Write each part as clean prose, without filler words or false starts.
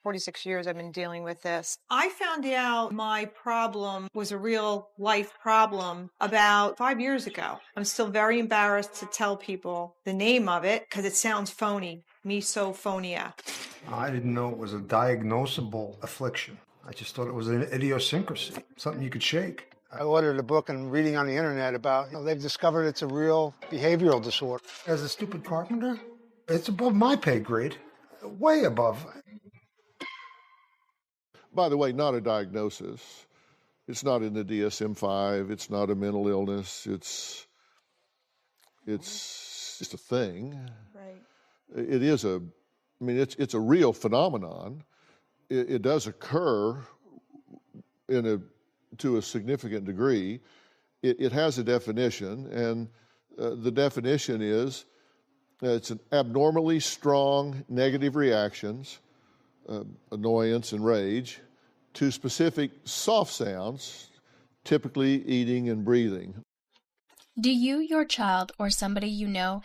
46 years I've been dealing with this. I found out my problem was a real life problem about 5 years ago. I'm still very embarrassed to tell people the name of it because it sounds phony. Misophonia. I didn't know it was a diagnosable affliction. I just thought it was an idiosyncrasy, something you could shake. I ordered a book and reading on the internet about, they've discovered it's a real behavioral disorder. As a stupid carpenter, it's above my pay grade, way above. By the way, not a diagnosis. It's not in the DSM-5. It's not a mental illness. It's just a thing. Right. It is it's a real phenomenon. It does occur to a significant degree. It has a definition, and the definition is it's an abnormally strong negative reactions, annoyance and rage, to specific soft sounds, typically eating and breathing. Do you, your child, or somebody you know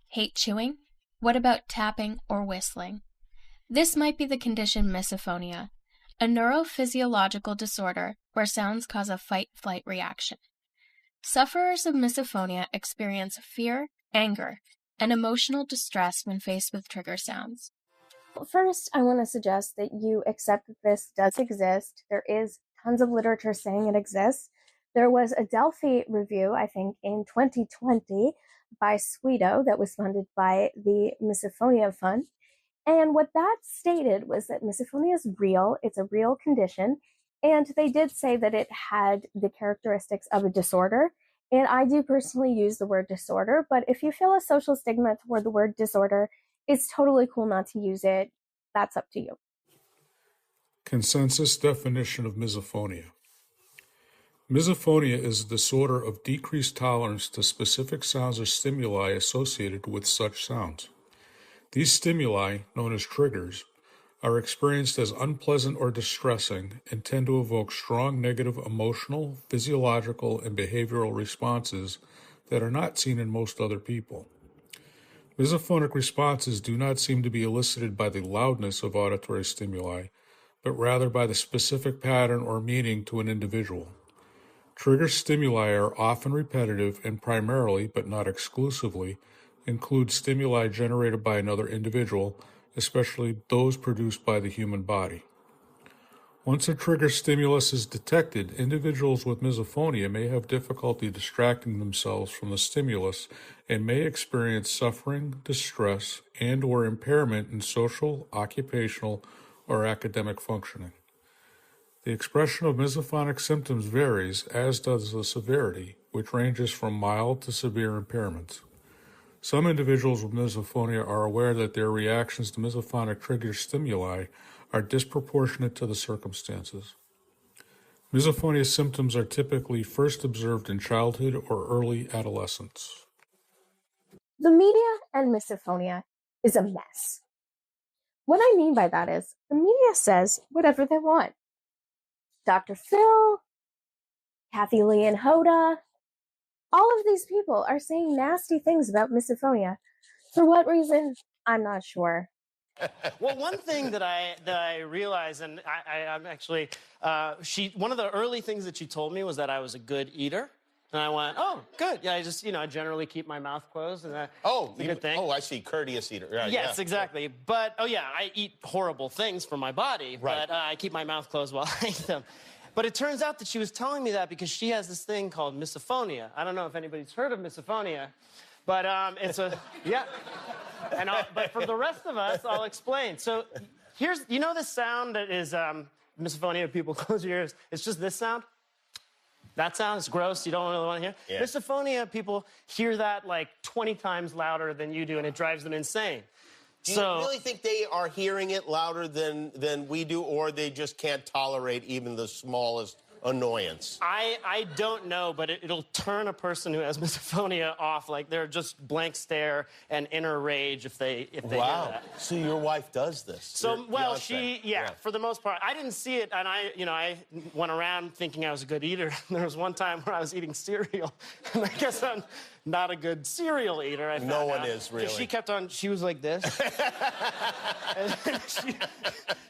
hate chewing? What about tapping or whistling? This might be the condition misophonia, a neurophysiological disorder where sounds cause a fight-flight reaction. Sufferers of misophonia experience fear, anger, and emotional distress when faced with trigger sounds. First, I want to suggest that you accept that this does exist. There is tons of literature saying it exists. There was a Delphi review, I think, in 2020 by Swedo that was funded by the Misophonia Fund. And what that stated was that misophonia is real. It's a real condition. And they did say that it had the characteristics of a disorder. And I do personally use the word disorder, but if you feel a social stigma toward the word disorder, it's totally cool not to use it. That's up to you. Consensus definition of misophonia. Misophonia is a disorder of decreased tolerance to specific sounds or stimuli associated with such sounds. These stimuli, known as triggers, are experienced as unpleasant or distressing and tend to evoke strong negative emotional, physiological, and behavioral responses that are not seen in most other people. Misophonic responses do not seem to be elicited by the loudness of auditory stimuli, but rather by the specific pattern or meaning to an individual. Trigger stimuli are often repetitive and primarily, but not exclusively, include stimuli generated by another individual, especially those produced by the human body. Once a trigger stimulus is detected, individuals with misophonia may have difficulty distracting themselves from the stimulus and may experience suffering, distress, and/or impairment in social, occupational, or academic functioning. The expression of misophonic symptoms varies, as does the severity, which ranges from mild to severe impairments. Some individuals with misophonia are aware that their reactions to misophonic trigger stimuli are disproportionate to the circumstances. Misophonia symptoms are typically first observed in childhood or early adolescence. The media and misophonia is a mess. What I mean by that is the media says whatever they want. Dr. Phil, Kathy Lee and Hoda, all of these people are saying nasty things about misophonia. For what reason? I'm not sure. Well, one thing that I realized, and I'm actually, one of the early things that she told me was that I was a good eater. And I went, oh, good. Yeah, I generally keep my mouth closed. And it's a good thing. Oh, I see. Courteous eater. Right, yes, yeah. Exactly. But, I eat horrible things for my body. Right. But I keep my mouth closed while I eat them. But it turns out that she was telling me that because she has this thing called misophonia. I don't know if anybody's heard of misophonia, but it's a, yeah. But for the rest of us, I'll explain. So here's, this sound that is misophonia, people close your ears. It's just this sound. That sound is gross. You don't really want to hear. Yeah. Misophonia, people hear that like 20 times louder than you do, and it drives them insane. Do you really think they are hearing it louder than we do, or they just can't tolerate even the smallest annoyance? I don't know, but it'll turn a person who has misophonia off. Like they're just blank stare and inner rage if they hear that. So your wife does this? So she for the most part. I didn't see it, and I went around thinking I was a good eater. There was one time where I was eating cereal, and I guess on not a good cereal eater. I No found one out. is, really. She kept on, she was like this. And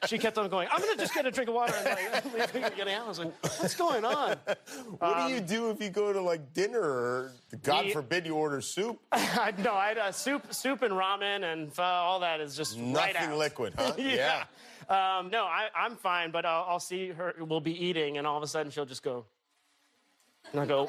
she kept on going, I'm going to just get a drink of water and like, getting out. I was like, what's going on? What do you do if you go to like dinner or, God forbid, you order soup? No, I had soup and ramen and pho, all that is just right out. Nothing liquid, huh? Yeah. No, I'm fine, but I'll see her, we'll be eating, and all of a sudden she'll just go, and I go,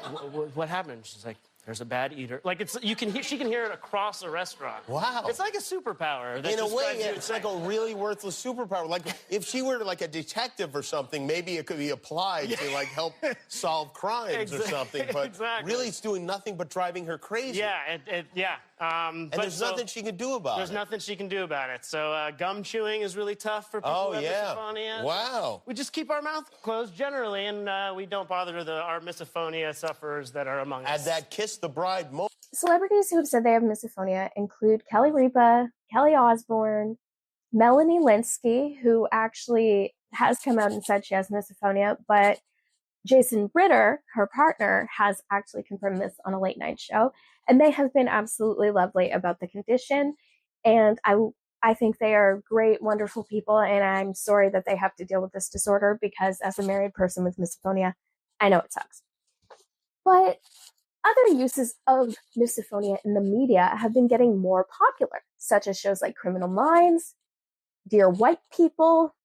what happened? She's like, there's a bad eater. Like, she can hear it across a restaurant. Wow. It's like a superpower. That In a just way, drives you it's insane. like a really worthless superpower. Like, if she were like a detective or something, maybe it could be applied to, like, help solve crimes or something. But really, it's doing nothing but driving her crazy. Yeah, yeah. And there's nothing she can do about it. There's nothing she can do about it. So gum chewing is really tough for people who have misophonia. Wow. We just keep our mouth closed generally, and we don't bother our misophonia sufferers that are among us. Add that kiss the bride moment. Celebrities who have said they have misophonia include Kelly Ripa, Kelly Osbourne, Melanie Linsky, who actually has come out and said she has misophonia, but Jason Ritter, her partner, has actually confirmed this on a late night show, and they have been absolutely lovely about the condition. And I think they are great, wonderful people, and I'm sorry that they have to deal with this disorder because as a married person with misophonia, I know it sucks. But other uses of misophonia in the media have been getting more popular, such as shows like Criminal Minds, Dear White People,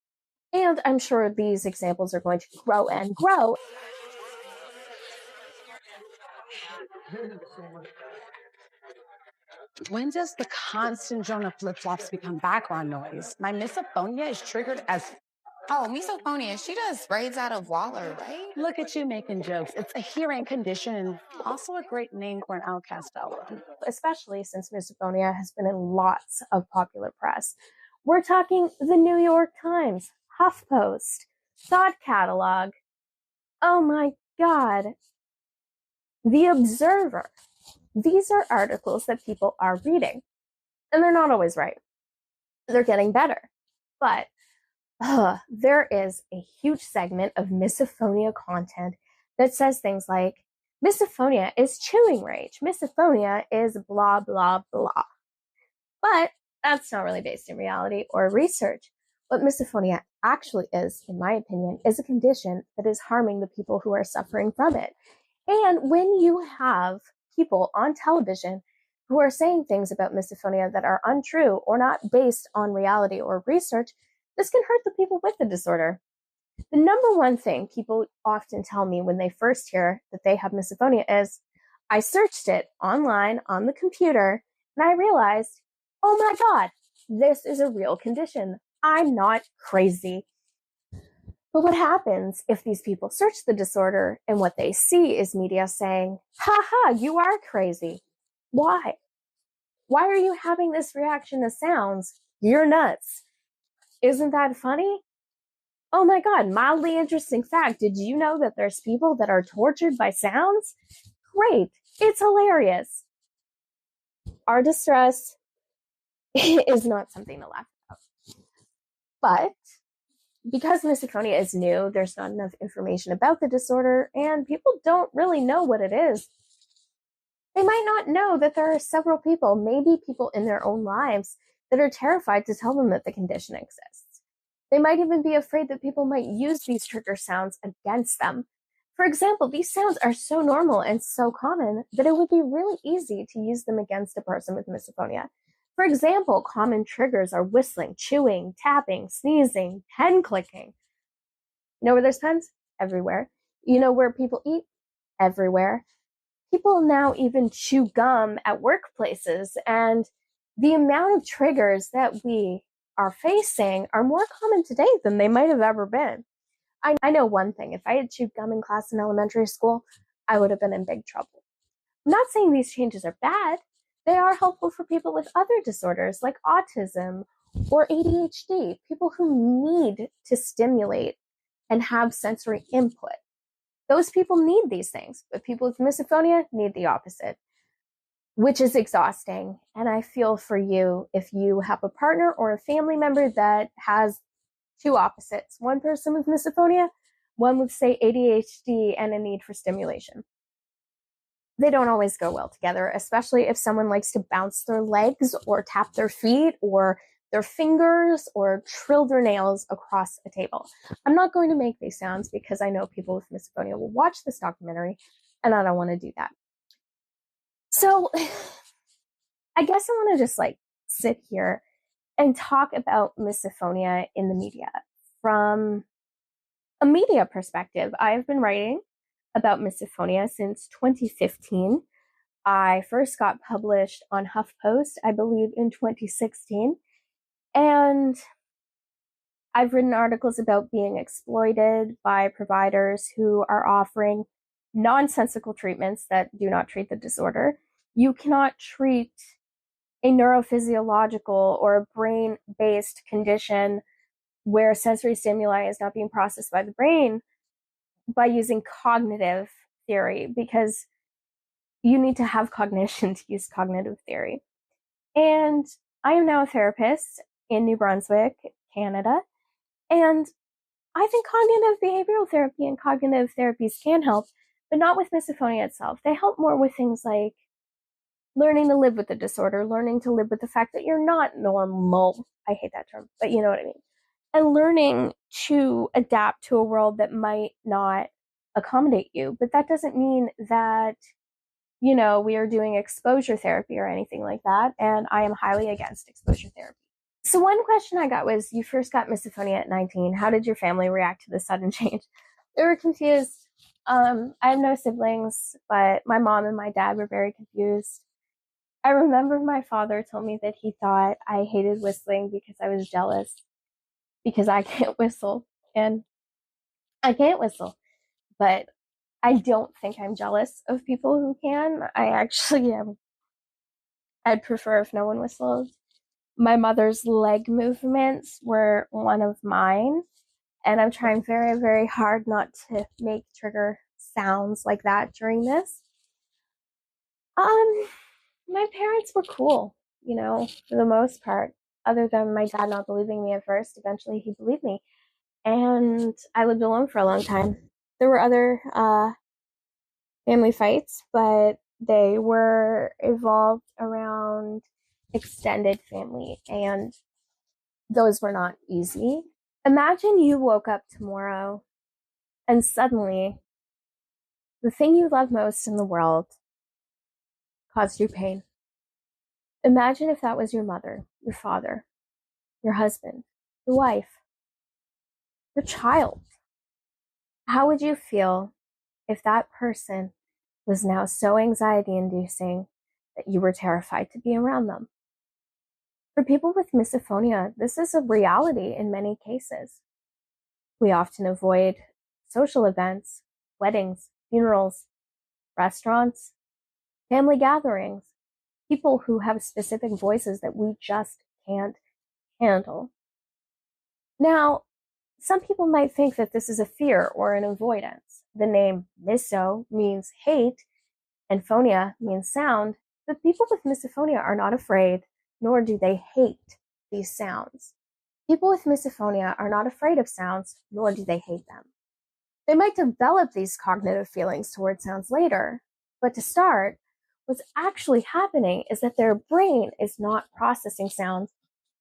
and I'm sure these examples are going to grow and grow. When does the constant drone of flip-flops become background noise? My misophonia is triggered as... Oh, misophonia, she does braids out of Waller, right? Look at you making jokes. It's a hearing condition and also a great name for an Outcast album. Especially since misophonia has been in lots of popular press. We're talking the New York Times, HuffPost, Thought Catalog. Oh my God. The Observer. These are articles that people are reading. And they're not always right. They're getting better. But there is a huge segment of misophonia content that says things like, misophonia is chewing rage. Misophonia is blah, blah, blah. But that's not really based in reality or research. What misophonia actually is, in my opinion, is a condition that is harming the people who are suffering from it. And when you have people on television who are saying things about misophonia that are untrue or not based on reality or research, this can hurt the people with the disorder. The number one thing people often tell me when they first hear that they have misophonia is, I searched it online on the computer and I realized, oh my God, this is a real condition. I'm not crazy. But what happens if these people search the disorder and what they see is media saying, ha, you are crazy. Why? Why are you having this reaction to sounds? You're nuts. Isn't that funny? Oh my God, mildly interesting fact. Did you know that there's people that are tortured by sounds? Great. It's hilarious. Our distress is not something to laugh about. But because misophonia is new, there's not enough information about the disorder, and people don't really know what it is. They might not know that there are several people, maybe people in their own lives, that are terrified to tell them that the condition exists. They might even be afraid that people might use these trigger sounds against them. For example, these sounds are so normal and so common that it would be really easy to use them against a person with misophonia. For example, common triggers are whistling, chewing, tapping, sneezing, pen clicking. You know where there's pens? Everywhere. You know where people eat? Everywhere. People now even chew gum at workplaces, and the amount of triggers that we are facing are more common today than they might have ever been. I know one thing. If I had chewed gum in class in elementary school, I would have been in big trouble. I'm not saying these changes are bad. They are helpful for people with other disorders like autism or ADHD, people who need to stimulate and have sensory input. Those people need these things, but people with misophonia need the opposite, which is exhausting. And I feel for you if you have a partner or a family member that has two opposites, one person with misophonia, one with, say, ADHD and a need for stimulation. they don't always go well together, especially if someone likes to bounce their legs or tap their feet or their fingers or trill their nails across a table. I'm not going to make these sounds because I know people with misophonia will watch this documentary, and I don't want to do that. So I guess I want to just like sit here and talk about misophonia in the media from a media perspective. I've been writing about misophonia since 2015. I first got published on HuffPost, I believe, in 2016. And I've written articles about being exploited by providers who are offering nonsensical treatments that do not treat the disorder. You cannot treat a neurophysiological or brain-based condition where sensory stimuli is not being processed by the brain by using cognitive theory, because you need to have cognition to use cognitive theory. And I am now a therapist in New Brunswick, Canada, and I think cognitive behavioral therapy and cognitive therapies can help, but not with misophonia itself. They help more with things like learning to live with the disorder, learning to live with the fact that you're not normal. I hate that term, but you know what I mean. And learning to adapt to a world that might not accommodate you. But that doesn't mean that, you know, we are doing exposure therapy or anything like that. And I am highly against exposure therapy. So one question I got was, you first got misophonia at 19. How did your family react to the sudden change? They were confused. I have no siblings, but my mom and my dad were very confused. I remember my father told me that he thought I hated whistling because I was jealous because I can't whistle. And I can't whistle, but I don't think I'm jealous of people who can. I actually am. I'd prefer if no one whistled. My mother's leg movements were one of mine, and I'm trying very, very hard not to make trigger sounds like that during this. My parents were cool, you know, for the most part, other than my dad not believing me at first. Eventually he believed me, and I lived alone for a long time. There were other family fights, but they were evolved around extended family, and those were not easy. Imagine you woke up tomorrow and suddenly the thing you love most in the world caused you pain. Imagine if that was your mother, your father, your husband, your wife, your child. How would you feel if that person was now so anxiety-inducing that you were terrified to be around them? For people with misophonia, this is a reality in many cases. We often avoid social events, weddings, funerals, restaurants, family gatherings, people who have specific voices that we just can't handle. Now, some people might think that this is a fear or an avoidance. The name miso means hate and phonia means sound, but people with misophonia are not afraid, nor do they hate these sounds. People with misophonia are not afraid of sounds, nor do they hate them. They might develop these cognitive feelings towards sounds later, but to start, what's actually happening is that their brain is not processing sounds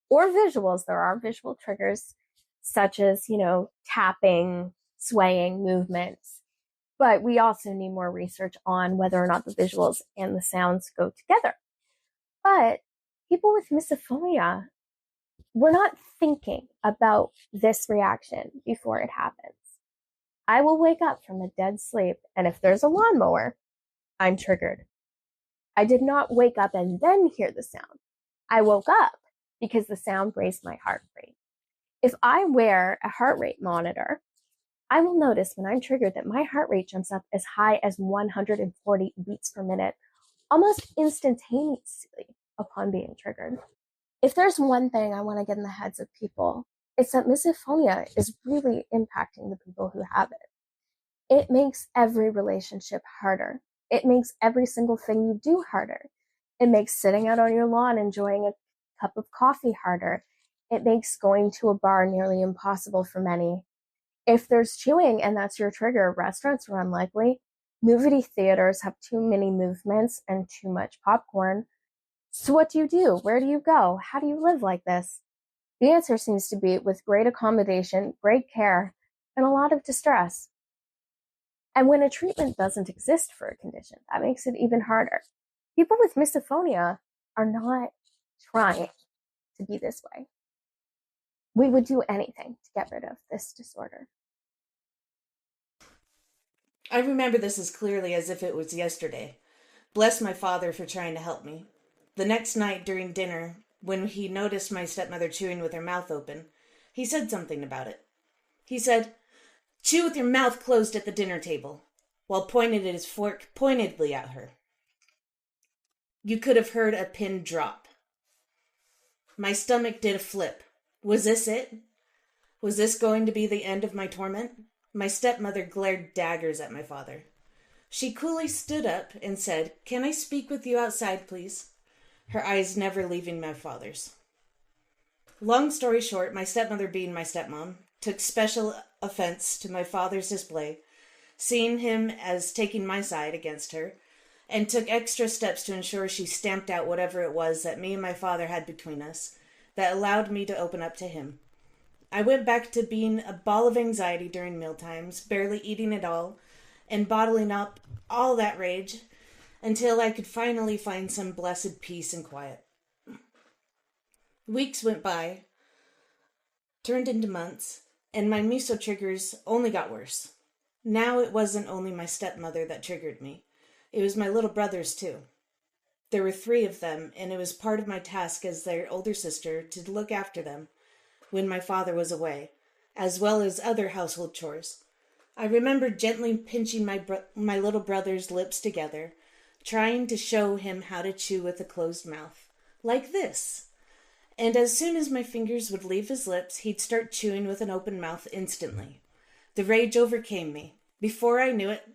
or visuals. There are visual triggers such as, you know, tapping, swaying, movements. But we also need more research on whether or not the visuals and the sounds go together. But people with misophonia, we're not thinking about this reaction before it happens. I will wake up from a dead sleep, and if there's a lawnmower, I'm triggered. I did not wake up and then hear the sound. I woke up because the sound raised my heart rate. If I wear a heart rate monitor, I will notice when I'm triggered that my heart rate jumps up as high as 140 beats per minute, almost instantaneously upon being triggered. If there's one thing I want to get in the heads of people, it's that misophonia is really impacting the people who have it. It makes every relationship harder. It makes every single thing you do harder. It makes sitting out on your lawn enjoying a cup of coffee harder. It makes going to a bar nearly impossible for many. If there's chewing and that's your trigger, restaurants are unlikely. Movie theaters have too many movements and too much popcorn. So what do? Where do you go? How do you live like this? The answer seems to be with great accommodation, great care, and a lot of distress. And when a treatment doesn't exist for a condition, that makes it even harder. People with misophonia are not trying to be this way. We would do anything to get rid of this disorder. I remember this as clearly as if it was yesterday. Bless my father for trying to help me. The next night during dinner, when he noticed my stepmother chewing with her mouth open, he said something about it. He said, "Chew with your mouth closed at the dinner table," while pointing his fork pointedly at her. You could have heard a pin drop. My stomach did a flip. Was this it? Was this going to be the end of my torment? My stepmother glared daggers at my father. She coolly stood up and said, "Can I speak with you outside, please?" Her eyes never leaving my father's. Long story short, my stepmother, being my stepmom, took special offense to my father's display, seeing him as taking my side against her, and took extra steps to ensure she stamped out whatever it was that me and my father had between us that allowed me to open up to him. I went back to being a ball of anxiety during mealtimes, barely eating at all, and bottling up all that rage until I could finally find some blessed peace and quiet. Weeks went by, turned into months, and my miso triggers only got worse. Now it wasn't only my stepmother that triggered me. It was my little brothers, too. There were 3 of them, and it was part of my task as their older sister to look after them when my father was away, as well as other household chores. I remember gently pinching my little brother's lips together, trying to show him how to chew with a closed mouth, like this. And as soon as my fingers would leave his lips, he'd start chewing with an open mouth instantly. The rage overcame me. Before I knew it,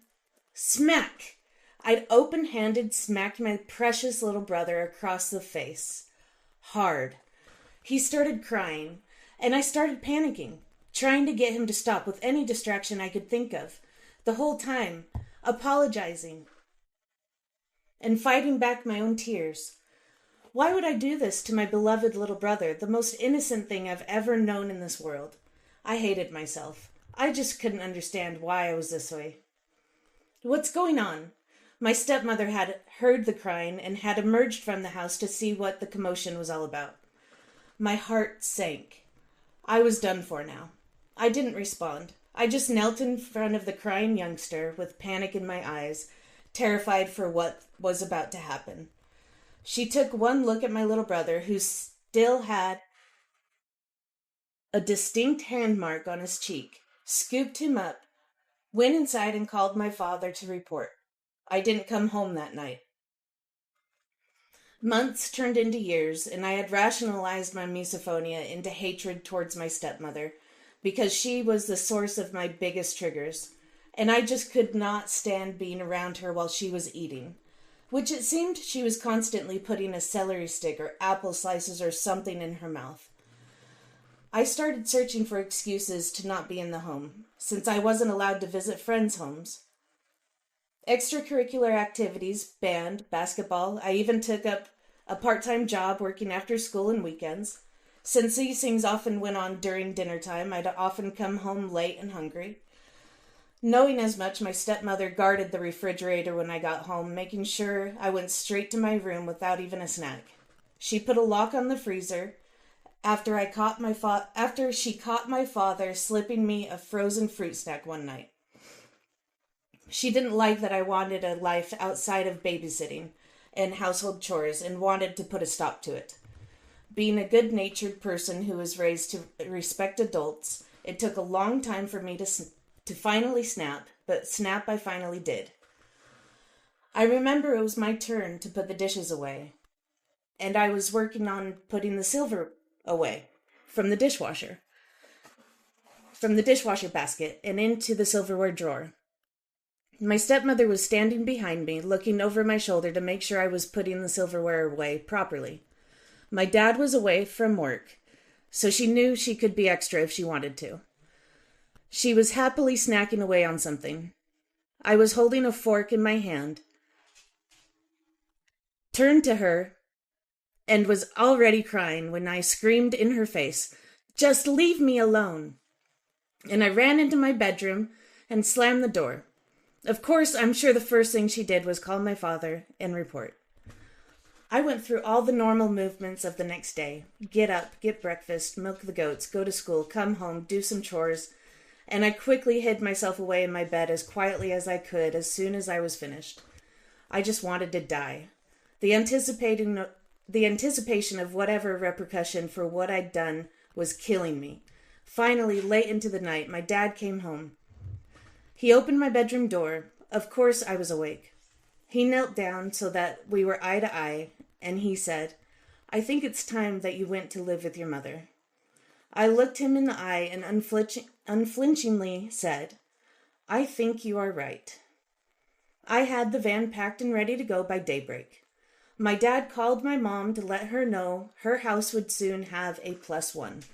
smack! I'd open-handed smacked my precious little brother across the face. Hard. He started crying, and I started panicking, trying to get him to stop with any distraction I could think of, the whole time, apologizing, and fighting back my own tears. Why would I do this to my beloved little brother, the most innocent thing I've ever known in this world? I hated myself. I just couldn't understand why I was this way. What's going on? My stepmother had heard the crying and had emerged from the house to see what the commotion was all about. My heart sank. I was done for now. I didn't respond. I just knelt in front of the crying youngster with panic in my eyes, terrified for what was about to happen. She took one look at my little brother, who still had a distinct hand mark on his cheek, scooped him up, went inside and called my father to report. I didn't come home that night. Months turned into years, and I had rationalized my misophonia into hatred towards my stepmother, because she was the source of my biggest triggers, and I just could not stand being around her while she was eating, which it seemed she was constantly putting a celery stick or apple slices or something in her mouth. I started searching for excuses to not be in the home, since I wasn't allowed to visit friends' homes. Extracurricular activities, band, basketball. I even took up a part-time job working after school and weekends. Since these things often went on during dinner time, I'd often come home late and hungry. Knowing as much, my stepmother guarded the refrigerator when I got home, making sure I went straight to my room without even a snack. She put a lock on the freezer after she caught my father slipping me a frozen fruit snack one night. She didn't like that I wanted a life outside of babysitting and household chores and wanted to put a stop to it. Being a good-natured person who was raised to respect adults, it took a long time for me to finally snap, but snap I finally did. I remember it was my turn to put the dishes away, and I was working on putting the silver away from the dishwasher basket and into the silverware drawer. My stepmother was standing behind me, looking over my shoulder to make sure I was putting the silverware away properly. My dad was away from work, so she knew she could be extra if she wanted to. She was happily snacking away on something. I was holding a fork in my hand, turned to her, and was already crying when I screamed in her face, "Just leave me alone." And I ran into my bedroom and slammed the door. Of course, I'm sure the first thing she did was call my father and report. I went through all the normal movements of the next day. Get up, get breakfast, milk the goats, go to school, come home, do some chores, and I quickly hid myself away in my bed as quietly as I could as soon as I was finished. I just wanted to die. The anticipation of whatever repercussion for what I'd done was killing me. Finally, late into the night, my dad came home. He opened my bedroom door. Of course, I was awake. He knelt down so that we were eye to eye, and he said, "I think it's time that you went to live with your mother." I looked him in the eye and unflinchingly said, "I think you are right." I had the van packed and ready to go by daybreak. My dad called my mom to let her know her house would soon have a +1.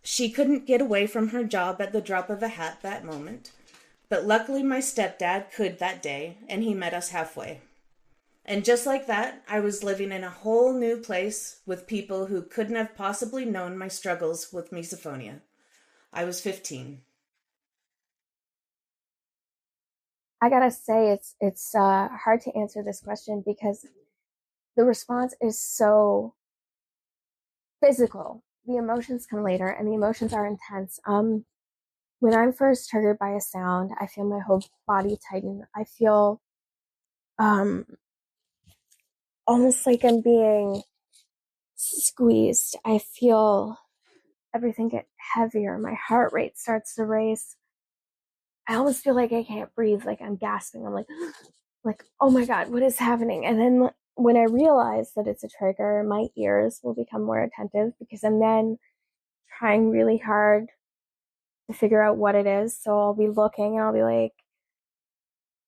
She couldn't get away from her job at the drop of a hat that moment, but luckily my stepdad could that day, and he met us halfway. And just like that, I was living in a whole new place with people who couldn't have possibly known my struggles with misophonia. I was 15. I gotta say, it's hard to answer this question because the response is so physical. The emotions come later, and the emotions are intense. When I'm first triggered by a sound, I feel my whole body tighten. I feel almost like I'm being squeezed. I feel everything get heavier. My heart rate starts to race. I almost feel like I can't breathe, like I'm gasping. I'm like, oh my God, what is happening? And then when I realize that it's a trigger, my ears will become more attentive because I'm then trying really hard to figure out what it is. So I'll be looking and I'll be like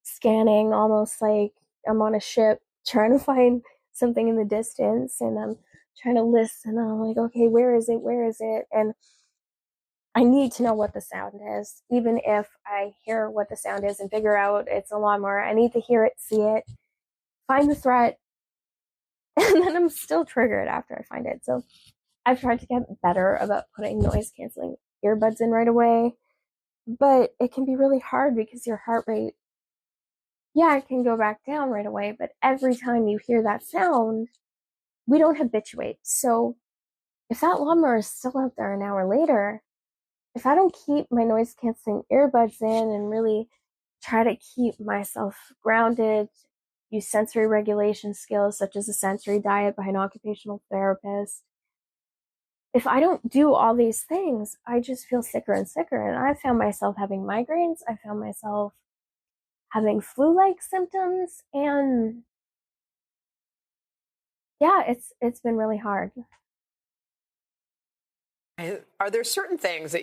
scanning, almost like I'm on a ship trying to find something in the distance, and I'm trying to listen. And I'm like, okay, where is it? Where is it? And I need to know what the sound is. Even if I hear what the sound is and figure out it's a lawnmower, I need to hear it, see it, find the threat, and then I'm still triggered after I find it. So I've tried to get better about putting noise canceling earbuds in right away, but it can be really hard because your heart rate, yeah, it can go back down right away, but every time you hear that sound, we don't habituate. So if that lawnmower is still out there an hour later, if I don't keep my noise canceling earbuds in and really try to keep myself grounded, use sensory regulation skills such as a sensory diet by an occupational therapist, if I don't do all these things, I just feel sicker and sicker. And I found myself having migraines. I found myself having flu-like symptoms. And yeah, it's been really hard. Are there certain things that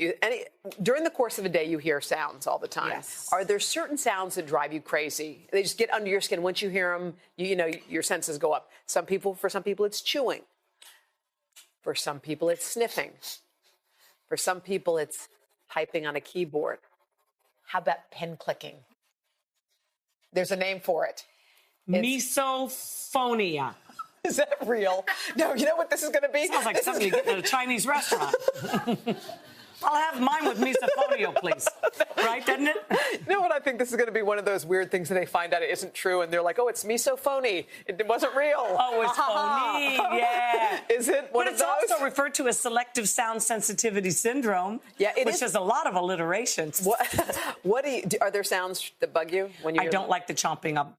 during the course of a day, you hear sounds all the time? Yes. Are there certain sounds that drive you crazy? They just get under your skin. Once you hear them, you know, your senses go up. For some people, it's chewing. For some people, it's sniffing. For some people, it's typing on a keyboard. How about pen clicking? There's a name for it. Misophonia. Is that real? No, you know what this is going to be? Sounds like something you get at a Chinese restaurant. I'll have mine with misophonia, please. Right, doesn't it? You know what? I think this is going to be one of those weird things that they find out it isn't true, and they're like, "Oh, it's misophony. It wasn't real." Oh, it's phony. Yeah. Is it one of those? But it's also referred to as selective sound sensitivity syndrome. Yeah, it which is. has a lot of alliteration. What are there sounds that bug you when you? I don't like the chomping up.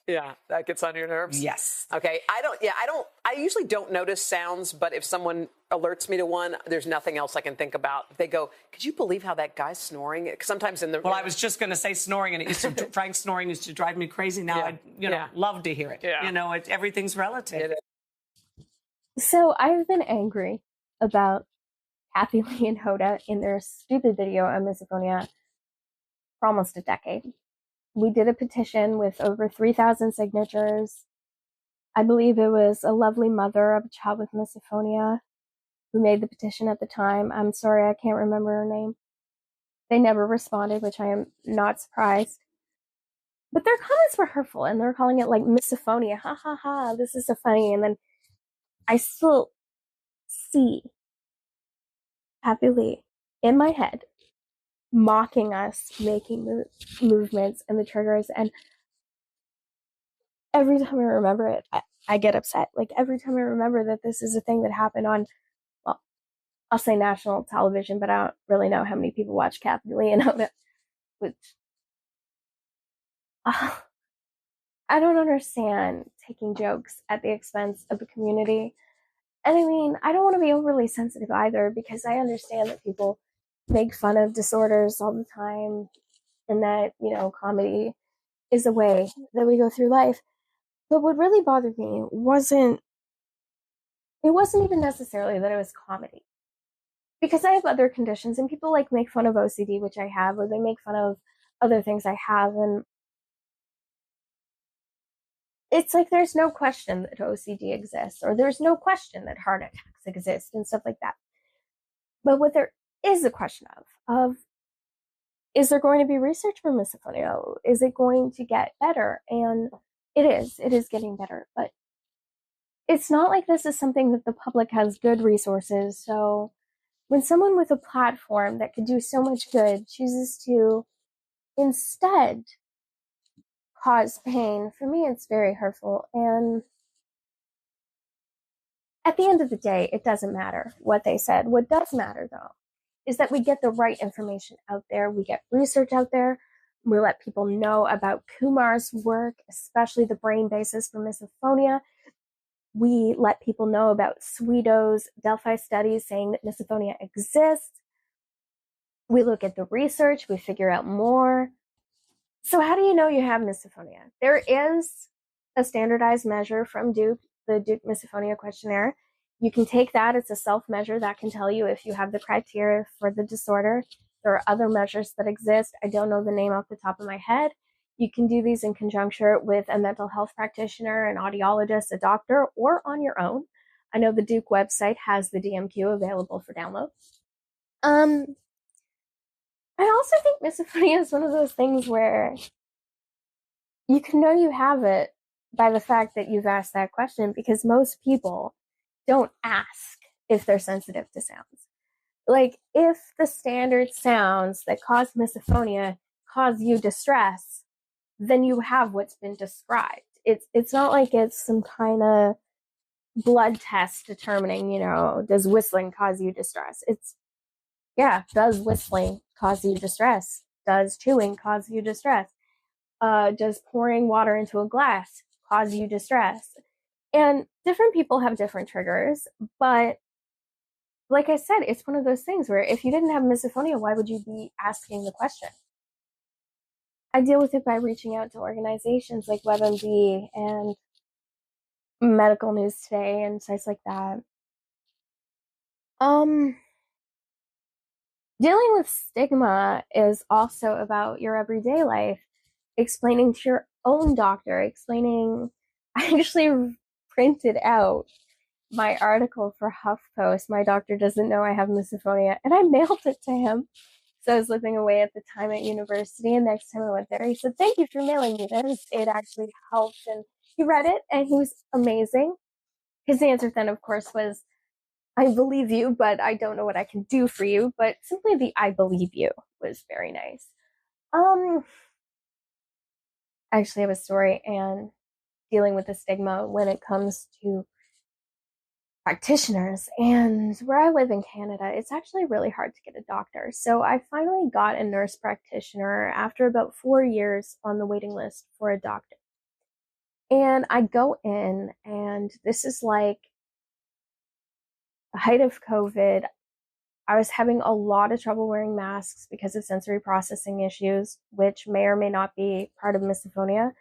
Yeah, that gets on your nerves? Yes. Okay. I usually don't notice sounds, but if someone alerts me to one, there's nothing else I can think about. They go, "Could you believe how that guy's snoring?" Because sometimes in the... Well, I was just going to say snoring, and Frank's snoring used to drive me crazy. Now I love to hear it. Yeah. You know, everything's relative. So I've been angry about Kathy Lee and Hoda in their stupid video on misophonia for almost a decade. We did a petition with over 3,000 signatures. I believe it was a lovely mother of a child with misophonia who made the petition at the time. I'm sorry, I can't remember her name. They never responded, which I am not surprised. But their comments were hurtful, and they're calling it like misophonia. Ha ha ha, this is so funny. And then I still see Happy Lee in my head mocking us, making movements and the triggers. And every time I remember it, I get upset. Like every time I remember that this is a thing that happened on, well, I'll say national television, but I don't really know how many people watch Happy Lee and which I don't understand taking jokes at the expense of the community. And I mean, I don't want to be overly sensitive either, because I understand that people make fun of disorders all the time, and that, comedy is a way that we go through life. But what really bothered me wasn't even necessarily that it was comedy. Because I have other conditions, and people like make fun of OCD, which I have, or they make fun of other things I have, and it's like there's no question that OCD exists, or there's no question that heart attacks exist and stuff like that. But what there is a question of is there going to be research for misophonia? Is it going to get better? And it is getting better, but it's not like this is something that the public has good resources. So when someone with a platform that could do so much good chooses to instead cause pain, for me, it's very hurtful. And at the end of the day, it doesn't matter what they said. What does matter, though, is that we get the right information out there. We get research out there. We let people know about Kumar's work, especially the brain basis for misophonia. We let people know about Sweeto's Delphi studies saying that misophonia exists. We look at the research. We figure out more. So how do you know you have misophonia? There is a standardized measure from Duke, the Duke Misophonia Questionnaire. You can take that. It's a self-measure that can tell you if you have the criteria for the disorder. There are other measures that exist. I don't know the name off the top of my head. You can do these in conjunction with a mental health practitioner, an audiologist, a doctor, or on your own. I know the Duke website has the DMQ available for download. I also think misophonia is one of those things where you can know you have it by the fact that you've asked that question, because most people don't ask if they're sensitive to sounds. Like, if the standard sounds that cause misophonia cause you distress, then you have what's been described. It's not like it's some kind of blood test determining, does whistling cause you distress? Does whistling cause you distress? Does chewing cause you distress? Does pouring water into a glass cause you distress? And different people have different triggers, but like I said, it's one of those things where if you didn't have misophonia, why would you be asking the question? I deal with it by reaching out to organizations like WebMD and Medical News Today and sites like that. Dealing with stigma is also about your everyday life, explaining to your own doctor, I actually printed out my article for HuffPost. My doctor doesn't know I have misophonia, and I mailed it to him. So I was living away at the time at university, and next time I went there, he said, "Thank you for mailing me this. It actually helped." And he read it, and he was amazing. His answer then, of course, was, "I believe you, but I don't know what I can do for you." But simply the "I believe you" was very nice. I actually have a story and dealing with the stigma when it comes to practitioners. And where I live in Canada, it's actually really hard to get a doctor. So I finally got a nurse practitioner after about 4 years on the waiting list for a doctor. And I go in, and this is like the height of COVID. I was having a lot of trouble wearing masks because of sensory processing issues, which may or may not be part of misophonia.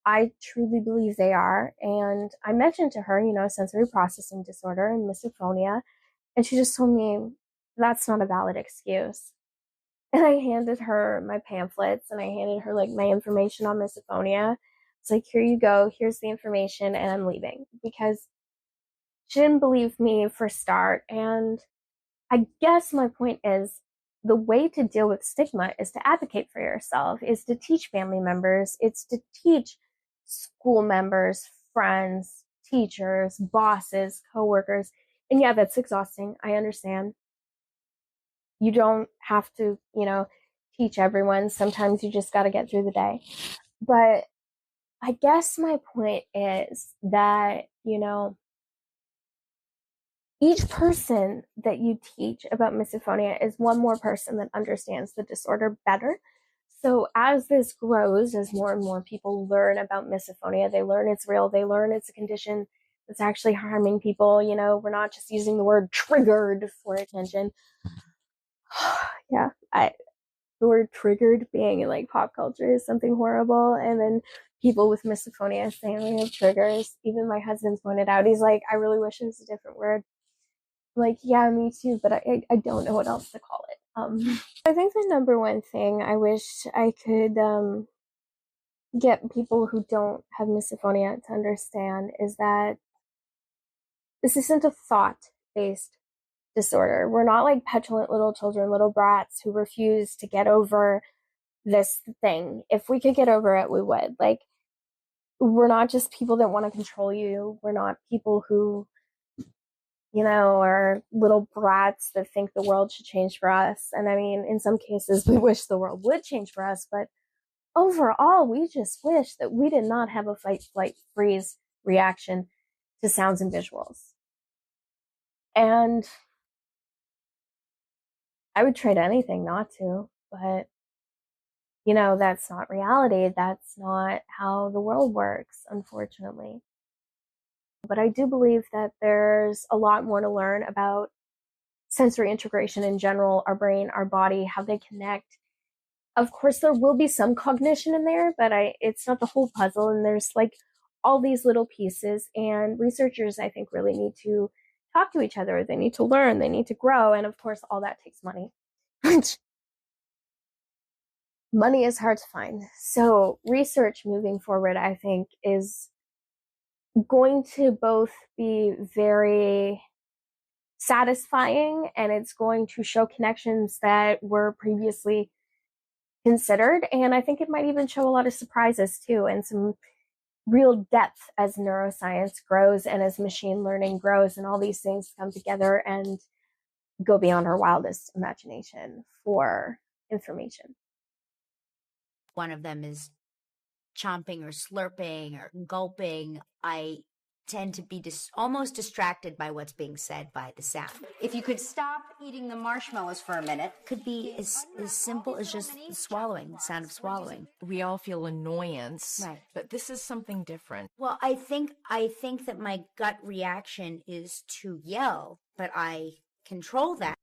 I truly believe they are. And I mentioned to her, sensory processing disorder and misophonia. And she just told me that's not a valid excuse. And I handed her my pamphlets, and I handed her like my information on misophonia. It's like, here you go. Here's the information, and I'm leaving, because she didn't believe me for start. And I guess my point is, the way to deal with stigma is to advocate for yourself, is to teach family members, it's to teach school members, friends, teachers, bosses, coworkers. And yeah, that's exhausting. I understand. You don't have to, teach everyone. Sometimes you just got to get through the day. But I guess my point is that, each person that you teach about misophonia is one more person that understands the disorder better. So as this grows, as more and more people learn about misophonia, they learn it's real, they learn it's a condition that's actually harming people. We're not just using the word triggered for attention. Yeah, the word triggered being in like pop culture is something horrible. And then people with misophonia saying we have triggers. Even my husband's pointed out, he's like, I really wish it was a different word. I'm like, yeah, me too, but I don't know what else to call it. I think the number one thing I wish I could get people who don't have misophonia to understand is that this isn't a thought-based disorder. We're not like petulant little children, little brats who refuse to get over this thing. If we could get over it, we would. Like, we're not just people that want to control you. We're not people who, are little brats that think the world should change for us. And I mean, in some cases, we wish the world would change for us, but overall, we just wish that we did not have a fight, flight, freeze reaction to sounds and visuals. And I would trade anything not to, but that's not reality. That's not how the world works, unfortunately. But I do believe that there's a lot more to learn about sensory integration in general, our brain, our body, how they connect. Of course, there will be some cognition in there, but it's not the whole puzzle. And there's like all these little pieces, and researchers, I think, really need to talk to each other. They need to learn, they need to grow. And of course, all that takes money. Money is hard to find. So research moving forward, I think, is going to both be very satisfying, and it's going to show connections that were previously considered. And I think it might even show a lot of surprises too, and some real depth as neuroscience grows and as machine learning grows, and all these things come together and go beyond our wildest imagination for information. One of them is chomping or slurping or gulping. I tend to be almost distracted by what's being said by the sound. If you could stop eating the marshmallows for a minute. Could be as simple as just swallowing, the sound of swallowing. We all feel annoyance, right? But this is something different. Well, I think that my gut reaction is to yell, but I control that.